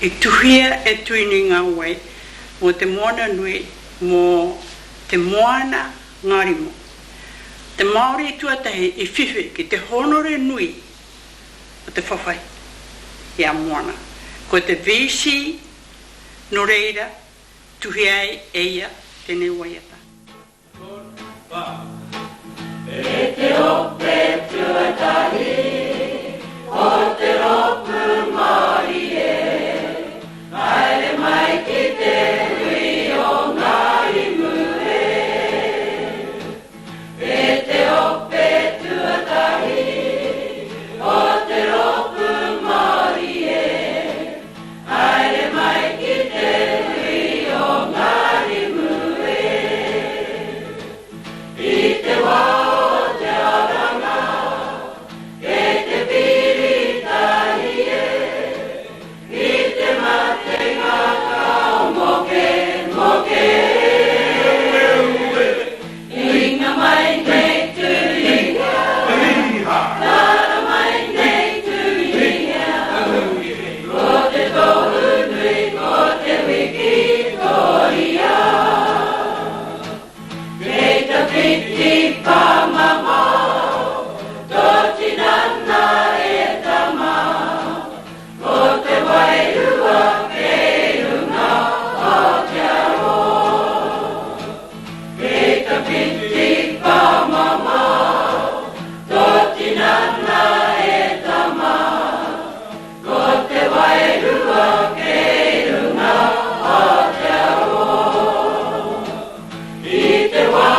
I tuhia e tuini ngā wai mo te moana nui mo te moana ngarimo. Te Māori tuatahi I whiwhi ki te honore nui o te whawhai I a moana. Ko te visi no reira tuhia e ia tēnei waiata. E te ope tuatahi o te ropu Māori Haere mai ki te hui o ngāi mue E te ope tuatahi o te ropu Māori Haere mai ki te hui o ngāi mue I te wā o te aranga E te piritahi I te matenga ka moke moke Inga mai nei tuinga Nara mai nei tuinga Ko te tohu nui ko te wiki toia Kei ta piti pa mama Toti nana e tama Ko te wairua kei runga o te aro Kei ta piti pa mama Toti nana e tama Ko te wairua kei runga o te aro I te wairua